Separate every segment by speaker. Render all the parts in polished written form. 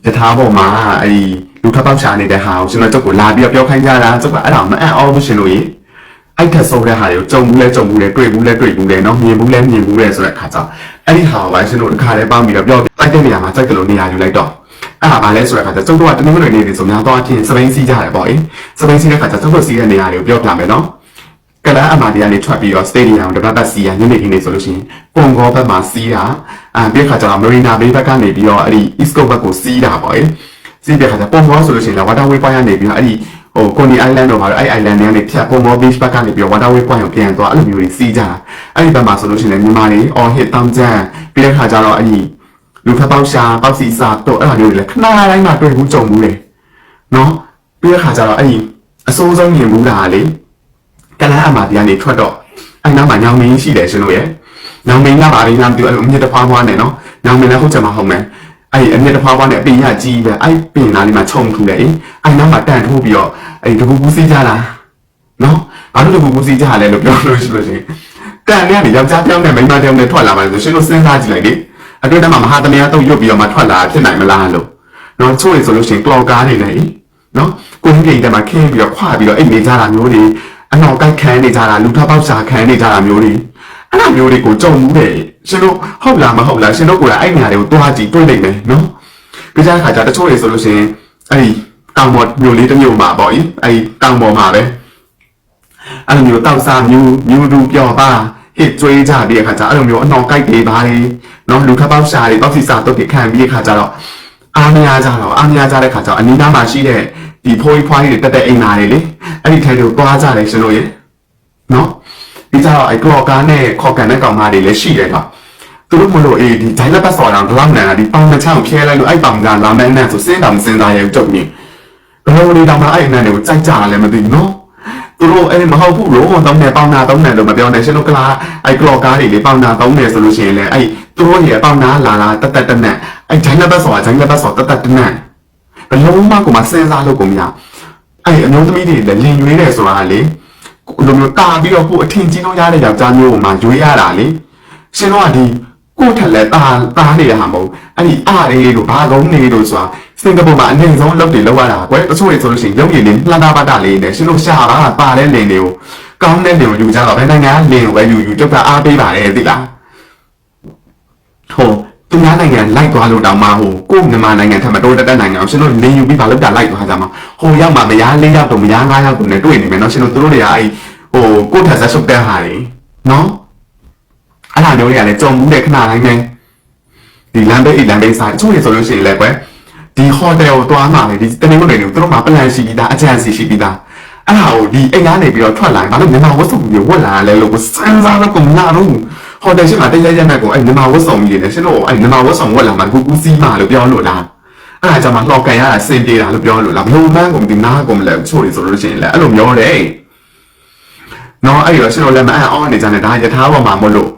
Speaker 1: ယထာပေါ်မှာလူထပ်ပေါက်ရှာနေတဲ့ဟာကိုရှင်တို့ကျုပ်ကိုလာပြီးပြောခိုင်းကြတာကျုပ်ကအဲ့ဒါမအံ့ဩဘူးရှင်တို့ရေအဲ့ထက်ဆုံးတဲ့ဟာတွေကိုကြုံဘူးလဲကြုံဘူးလဲတွေ့ဘူးလဲတွေ့ဘူးလဲနော်မြင်ဘူးလဲမြင်ဘူးလဲဆိုတဲ့အခါကျအဲ့ဒီဟာကိုပဲရှင်တို့တစ်ခါတည်းပေါင်းပြီးတော့ပြောတိုက်တဲ့နေရာမှာစိုက်ကလို့နေရာယူလိုက်တော့အဲ့ဒါဘာလဲဆိုတဲ့အခါကျကျုပ်တို့ကတနင်္ဂနွေနေ့တွေဆိုများတော့အဖြစ်စပိန်စီးကြတယ်ပေါ့စပိန်စီးတဲ့အခါကျကျုပ်တို့စီးတဲ့နေရာတွေကိုပြောပြမယ်နော်ကလန်အမာဒီကနေထွက်ပြီးတော့ stadium တပတ်ပတ်စီးရညနေခင်းနေဆိုလို့ရှိရင်ပုံကောဘက်မှာစီးတာပြီးခါကျတော့ Marina Bay ဘက်ကနေပြီးတော့အဲ့ဒီ East Coast ဘက်ကိုစီးတာပေါ့စီးတဲ့ခါကျပုံကောဆိုလို့ရှိရင် Waterway Point ကနေပြီးတော့အဲ့ဒီConey Island တော့ပါတော့အဲ့ island တွေကနေဖြတ်ပုံကော beach ဘက်ကနေပြီးတော့ Waterway Point ကိုပြန်သွားအဲ့လိုမျိုးတွေစီးကြတာအဲ့ဒီဘက်မှာဆိုလို့ရှိရင်မြန်မာတွေ all hit တောင်ကျန်းပြီးတဲ့ခါကျတော့အဲ့ဒီလူဖက်ပေါက်ရှာပေါက်စီစာတော့အဲ့လိုမျိုးတွေလည်းခဏတိုင်းမှာတွေ့ဘူးကြုံဘူးတယ်နော်ပြီးတဲ့ခါကျတော့အဲ့ဒီအစိုးဆုံးမြင်ဘူးလားလေကလန်အမာဒီကနေထွက်တော့အဲ့နောက်မှာညောင်မင်းရှိတယ်ရှင်တို့ရဲ့ညောင်မင်းကပါရင်ညောင်တူအဲ့လိုအမြင့်တစ်ဖွားဖွားနဲ့နော်ညောင်မင်းလည်းဟုတ်ချင်မှာဟုတ်မယ်အဲ့အမြင့်တစ်ဖွားဖွားနဲ့အပင်ရကြီးပဲအဲ့ပင်သားလေးမှာခြုံထူတယ်အဲ့နောက်မှာတန်ထိုးပြီးတော့အဲ့တပူပူစီးကြတာနော်ဘာလို့တပူပူစီးကြလဲလို့ပြောလို့ရှိလို့ရှင်တန်နဲ့ယောက်ျားပြောင်းနဲ့မိန်းမပြောင်းနဲ့ထွက်လာပါလို့ရှင်တို့စဉ်းစားကြည့်လိုက်လေအတွင်းထဲမှာမဟာသမယတုတ်ရွတ်ပြီးတော့မှထွက်လာဖြစ်နိုင်မလားလို့နော်ချို့ရဆိုလို့ရှိရင်ကလော်ကားနေနေနော်ကိုင်းကြီးတဲမှာခင်းပြီးတော့ခွာပြီးတော့အိတ်နေကြတာမျိုးတွေအနောက်ကိုက်ခံနေကြတာလူထပေါက်ရှာခံနေကြတာမျိုးတွေအဲ့လိုမျိုးတွေကိုကြုံမှုတယ်ရှင်တို့ဟုတ်လားမဟုတ်လားရှင်တို့ကိုယ်တိုင်အဲ့နေရာတွေကိုတွားကြည့်တွေ့နိုင်မယ်နော်ဒီကြားခါကျတချို့တွေဆိုလို့ရှိရင်အဲ့ဒီတောင်ပေါ်မျိုးလေးတစ်မျိုးမှာပေါ့အဲ့ဒီတောင်ပေါ်မှာပဲအဲ့လိုမျိုးတောက်စားမျိုးတူပြောပါဟစ်ကျွေးကြပြီးအခါကျအဲ့လိုမျိုးအနောက်ကိုက်တွေပါလေနော်လူထပေါက်ရှာတွေတောက်စီစာတုတ်တွေခံပြီးအခါကျတော့အားမရကြတဲ့ခါကျတော့အနီးနားမှာရှိတဲ့ဒီဖိုးဖွားကြီးတွေတက်တဲ့အိမ်သားတွေလေအဲ့ဒီထဲကိုတွားကြတယ်ရှင်တို့ရေနော်ဒီကြတော့အဲ့ကလော်ကားနဲ့ခေါ်ကန်တဲ့ကောင်မတွေလည်းရှိတယ်ကွာသူတို့မလို့ဒီဒိုင်လက်ပတ်စော်တောင်ဘလောက်နန်တာဒီပေါင်တစ်ချောင်းဖြဲလိုက်လို့အဲ့ပေါင်ကလာမဲနဲ့ဆိုစင်းတောင်စင်းသားရဲ့တုတ်နေဘလို့လေးတောင်မှအဲ့အနံ့တွေကိုကြိုက်ကြတာလည်းမသိဘူးနော်သူတို့အဲ့မဟုတ်ဘူးလို့တောင်းနေပေါင်နာတောင်းနေလို့မပြောနဲ့ရှင်တို့ကလာအဲ့ကလော်ကားတွေလေပေါင်နာတောင်းနေဆိုလို့ရှိရင်လည်းအဲ့သူတို့ရဲ့ပေါင်နာလာတက်တက်နဲ့အဲ့ဒိုင်လက်ပတ်စော်တက်တက်နဲ့ဘလုံးမကိုမစင်းစားလို့ကိုမရအဲ့အမျိုးသမီးတွေလည်းလင်ရွေးတယ်ဆိုတာလေလိုမျိုးတာပြီးတော့ကိုအထင်ကြီးလို့ရတဲ့ယောက်ျားမျိုးကိုမှရွေးရတာလေရှင်တို့ကဒီကိုထက်လဲတာနေတာမဟုတ်အဲ့ဒီအားလေးတို့ဘာကုန်းနေတို့ဆိုတာစင်ကာပူမှာအနိုင်ဆုံးလုပ်တွေလုပ်ရတာကွယ်တချို့တွေဆိုလို့ရှိရင်ရုပ်ရည်လေးလှတာပတ်တာလေးနဲ့ရှင်တို့ရှာပါတဲ့လင်တွေကိုကောင်းတဲ့လင်ကိုယူကြတော့ဘယ်နိုင်ငံလင်ကိုပဲယူတုတ်ကအားပေးပါတယ်သိလားဟိုသူများနိုင်ငံလိုက်သွားလို့တောင်မှဟိုကိုမြန်မာနိုင်ငံထက်မတိုးတက်နိုင်ငံအောင်ရှင်တို့လင်းယူပြီးဘာလို့တာလိုက်သွားကြမှာဟိုရောက်မှမရ၄ယောက်တော့မရ၅ယောက်တော့နဲ့တွေ့နေမယ်နော်ရှင်တို့တို့တွေကအဲ့ဟိုကိုထက်ဆက်ဆုပ်တဲ့ဟာတွေနော်အဲ့ဒါမျိုးတွေကလည်းကြုံမှုတဲ့ခဏတိုင်းပဲဒီလမ်းဘေးစားချို့ရဆိုလို့ရှိရင်လည်းကွယ်ဒီဟိုတယ်ကိုတွားမှလေဒီတနင်္ဂနွေနေ့ကိုတို့မှပလန်ရှိပြီးသားအကြံစီရှိပြီးသားအဲ့ဒါကိုဒီအိမ်သားနေပြီးတော့ထွက်လာရင်ဘာလို့မြန်မာဝတ်စုံကြီးဝတ်လာလဲလို့ကိုစမ်းစားလို့ကိုမနာတော့ဟိုတယ်ရှိမှတရရက်နဲ့ကိုအဲ့မြန်မာဝတ်စုံကြီးနေရှင်တို့အဲ့မြန်မာဝတ်စုံဝတ်လာမှကူစီးမှလို့ပြောလို့လားအဲ့ဒါကြောင့်မှလှော်ကန်ရတာစင်ပြေတာလို့ပြောလို့လားဘလို့မှန်းကုန်ဒီနားကုန်မလဲချို့ရဆိုလို့ရှိရင်လည်းအဲ့လိုပြောတယ်နော်အဲ့တော့ရှင်တို့လည်းမအံ့ဩနေကြနဲ့ဒါယထာပေါ်မှာမလို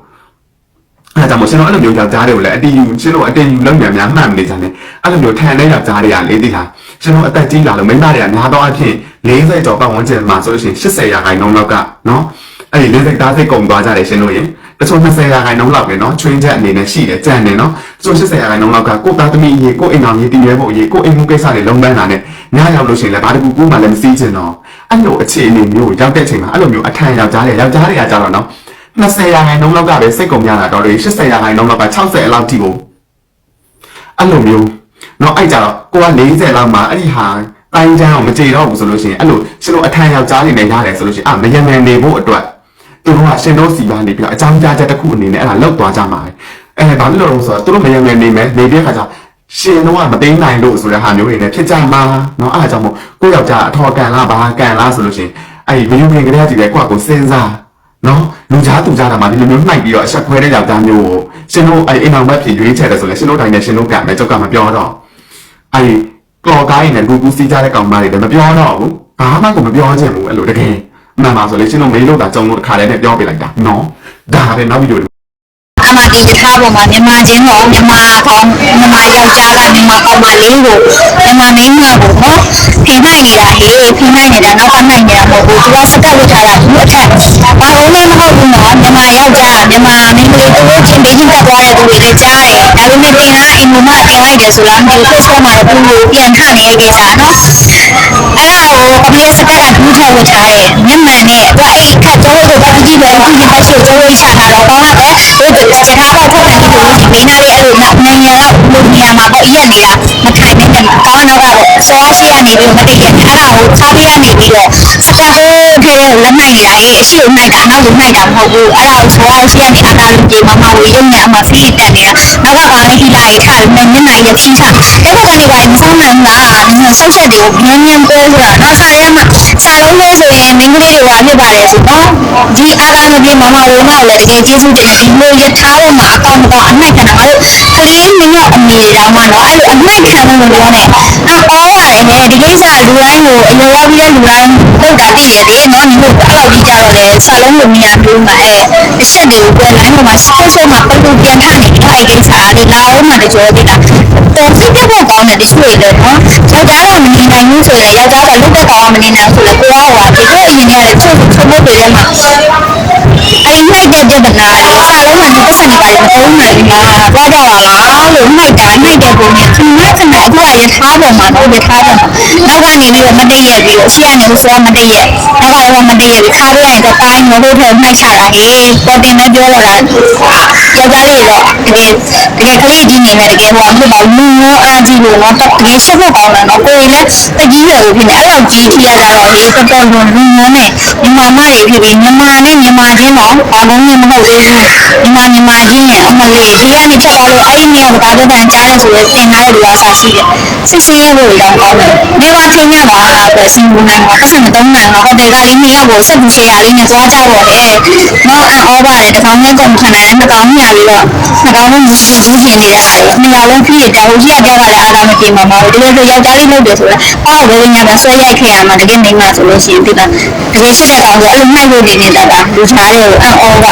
Speaker 1: ့အဲ့ဒါကြောင့်ရှင်တို့အဲ့လိုမျိုးယောက်ျားတွေကိုလည်းအတီးယူရှင်တို့အတင်းယူလုံးများမှတ်မနေကြနဲ့အဲ့လိုမျိုးထန်တဲ့ယောက်ျားတွေကလေသိတာရှင်တို့အသက်ကြီးလာလို့မိန်းမတွေကများတော့အဖြစ်40ကျော်ပတ်ဝန်းကျင်မှာဆိုလို့ရှိရင်80ရာခိုင်နှုန်းလောက်ကနော်အဲ့ဒီ40သားစိတ်ကုန်သွားကြတယ်ရှင်တို့ရင်တချို့20ရာခိုင်နှုန်းလောက်ပဲနော်ချွင်းချက်အနေနဲ့ရှိတယ်ကြံ့တယ်နော်တချို့80ရာခိုင်နှုန်းလောက်ကကိုသားသမီးရေကိုအိမ်အောင်ရေတည်ရဲဖို့ရေကိုအိမ်မှုကိစ္စတွေလုံးပန်းတာနဲ့ညရောက်လို့ရှိရင်လည်းဘာတကူကူမှလည်းမစီးချင်တော့အဲ့လိုအခြေအနေမျိုးရောက်တဲ့ချိန်မှာအဲ့လိုမျိုးအထံယောက်ျားတွေကကြတော့နော်20ရာခိုင်နှုန်းလောက်ကပဲစိတ်ကုန်ကြတာတော့လေ80ရာခိုင်နှုန်းလောက်က60အလောက်ထိကိုအဲ့လိုမျိုးနော်အဲ့ကြတော့ကိုက40လောက်မှအဲ့ဒီဟာတိုင်းချမ်းအောင်မကြေတော့ဘူးဆိုလို့ရှိရင်အဲ့လိုရှင်တို့အထံယောက်ျားတွေနဲ့ရတယ်ဆိုလို့ရှိရင်မယံမြန်နေဖို့အတွက်သူတို့ကရှင်တို့စီပါနေပြီးတော့အကြောင်းပြချက်တစ်ခုအနေနဲ့အဲ့ဒါလောက်သွားကြမှာပဲဘာလို့လဲဆိုတော့သူတို့မယံမြန်နေမယ်နေတဲ့ခါကျရှင်တို့ကမသိနိုင်လို့ဆိုတဲ့ဟာမျိုးတွေနဲ့ဖြစ်ကြမှာနော်အဲ့ဒါကြောင့်မို့ကိုယောက်ျားအထော်ကန်လားဘာကန်လားဆိုလို့ရှိရင်အဲ့ဒီမယံမြန်ကလေးကြီးပဲကိုယ့်ကိုစဉ်းစားနော်လူသားသူသားတာမှာဒီလိုမျိုးနှိုက်ပြီးတော့အဆက်ခွဲတဲ့ယောက်ျားမျိုးကိုရှင်တို့အဲ့အိမ်အောင်ဘက်ဖြစ်ရွေးချယ်တယ်ဆိုလဲရှင်တို့တိုင်းနဲ့ရှင်တို့ကမယ်ကြောက်ကမပြောတော့အဲ့ကလော်ကိုင်းနဲ့လူကူစီးကြတဲ့ကောင်မတွေလည်းမပြောတော့ဘူးဘာမှကိုမပြောချင်ဘူးအဲ့လိုတကယ်မှန်ပါဆိုလေရှင်တို့မေးလို့တာကြုံလို့တစ်ခါတည်းနဲ့ပြောပြလိုက်တာနော်ဒါပဲနောက်ဗီဒီယို
Speaker 2: မှာဒီတထားပေါ်မှာမြန်မာချင်းတော့မြန်မာကောင်းမြန်မာယောက်ျားကမြန်မာကောင်းမလေးကိုမြန်မာမင်းများကိုနော်ဖိနိုင်နေတာဟေးဖိနိုင်နေတာနောက်ကနိုင်နေတာမဟုတ်ဘူးသူကစကတ်လုပ်ထားတာဘူးအထက်ဘာလို့လဲမဟုတ်ဘူးနော်မြန်မာယောက်ျားမြန်မာမင်းကလေးတိုးချင်းပြီးညှက်သွားတဲ့သူတွေလည်းကြားတယ်ဒါပေမဲ့တင်ကအင်မမတင်လိုက်တယ်ဆိုတာမျိုးဖြစ်ဆုံးမှာတော့ဘူးပြန်ထနေတဲ့ကိစ္စနော်အဲ့ဒါကိုအမေစကတ်ကဘူးထောက်ဝထားတယ်မြန်မာနဲ့ဟိုအဲ့ခက်ကျော်လို့တော့ကြည့်တယ်ဒီပတ်ချိုကျော်လို့ချတာတော့ဘာလဲဟိုတခြားတော့ဖက်ပြီးလို့ဒီနေ့လေးအဲ့လိုနိုင်ငံလောက်လူနေရာမှာပေါ့ရက်နေတာမထိုင်နေတယ်ကောင်းတော့ကတော့စောရှိရနေပြီးမတည့်ရအဲ့ဒါကိုခါပေးရနေပြီးတော့စကတ်ကိုထဲလက်နိုင်နေတာရဲ့အရှိကိုနိုင်တာနောက်ကိုနိုင်တာမဟုတ်ဘူးအဲ့ဒါကိုစောရှိရနေအတားလို့ပြေမမဝေရုံနဲ့အမဖိတက်နေတာနောက်ကပါလေးဟိလာရေးထားတယ်မျက်နှာရဖြီးချအဲ့ဒါကနေပါမဆောင်နိုင်လားဆောက်ချက်တွေကိုမြင်းမြင်းပွဲဆိုတာနောက်ခါရဲမှာစာလုံးလို့ဆိုရင်မင်းကလေးတွေကဖြစ်ပါတယ်ဆိုတော့ဒီအားကားမပြေမမဝေမကိုလည်းတကယ်ကျေးဇူးတင်တယ်ဒီလိုရထားတော့မှအကောင့်တော့အနိုင်ခံတာငါတို့ကလေးမင်းရဲ့အမေတောင်မှတော့အဲ့လိုအနိုင်ခံလို့ပြောနေအော်ရတယ်နဲ့ဒီကိစ္စလူတိုင်းကိုအရောပြီးတဲ့လူတိုင်းလောက်တာတည်ရတယ်နော်ဒီလိုအဲ့လိုကြီးကြတော့လေစာလုံးလိုမြင်ရပြီးမှအချက်တွေကိုပြန်လိုင်းပေါ်မှာစက်စုံမှာပုံပြန်ထားနေတယ်အဲ့ဒီကိစ္စလေးလာအောင်မှလည်းကြောသေးတာတော့ဖြစ်ဖြစ်ဖို့ကောင်းတယ်တချို့လေနော်ယောက်ျားကမနေနိုင်ဘူးဆိုရင်ယောက်ျားကလုပ်တဲ့ကောင်ကမနေနိုင်ဆိုလေကိုကဟိုဒီလိုအရင်ကလည်းချုပ်ဖို့တွေထဲမှာအဲ့ဒီနိုင်တဲ့ပြဿနာလေးစာလုံးမှာဒီပတ်စံတွေပါမသုံးနိုင်ဘူးလားသွားကြပါလားလို့နိုင်တဲ့ပုံနဲ့သူကခဏအခုရထားပေါ်မှာတော့ရထားပေါ်မှာနောက်ကနေပြီးတော့မတည့်ရပြီးတော့ရှေ့ကနေဦးစောမတည့်ရနောက်ကလည်းမတည့်ရပြီးခါပြလိုက်တော့တိုင်းမဟုတ်ထဲနှိုက်ချတာဟေးပေါ်တင်နဲ့ပြောရတာယောက်ျားလေးတော့တကယ်ကလေးကြီးနေမယ်တကယ်ဟိုအမှုပါလူရောအားကြီးလို့တော့တကယ်ရှက်ဖို့ကောင်းတယ်နော်ကိုယ်လည်းတကြီးရလို့ဖြစ်နေအဲ့လောက်ကြီးထိရတာတော့ဟေးတော်တော်လူရောနဲ့မြန်မာမတွေဖြစ်ပြီးမြန်မာနဲ့မြန်မာချင်းတော့ဘာမှမဟုတ်သေးဘူးမြန်မာချင်းရဲ့အမလေးဒီကနေဖြတ်သွားလို့အဲ့ဒီနေရာကဘာပြောတာကြားရဆိုရင်သင်ထားတဲ့လူအားစာရှိတယ်စစ်စင်းရဲဖို့တော့ကောင်းတယ်နေပါထင်ရတာပဲစင်ဘူးနိုင်မှာပတ်စံမသုံးနိုင်တော့ဟိုတယ်ကလေးနှစ်ယောက်ကိုဆက်ပြီးရှယ်ယာလေးနဲ့သွားကြတော့တယ်နော်အော်ပါတယ်တစ်ကောင်းနဲ့ကုန်ခံတယ်နှစ်ကောင်းညာပြီးတော့နှစ်ကောင်းလုံးကြီးကြီးပြင်နေရတာလေနှစ်ယောက်လုံးဖြစ်တယ်ဟိုကြီးကပြောတာလည်းအားသာမပြေမှာမဟုတ်ဘူးတကယ်ဆိုယောက်ျားလေးလုပ်တယ်ဆိုတော့အော်ဝေးညာကဆွဲရိုက်ခဲ့ရမှာတကယ်မိန်းမဆိုလို့ရှိရင်ဒီကတကယ်ရှိတဲ့ကောင်ကအဲ့လိုနှိုက်လို့နေနေတာလူသားတွေကိုအော်က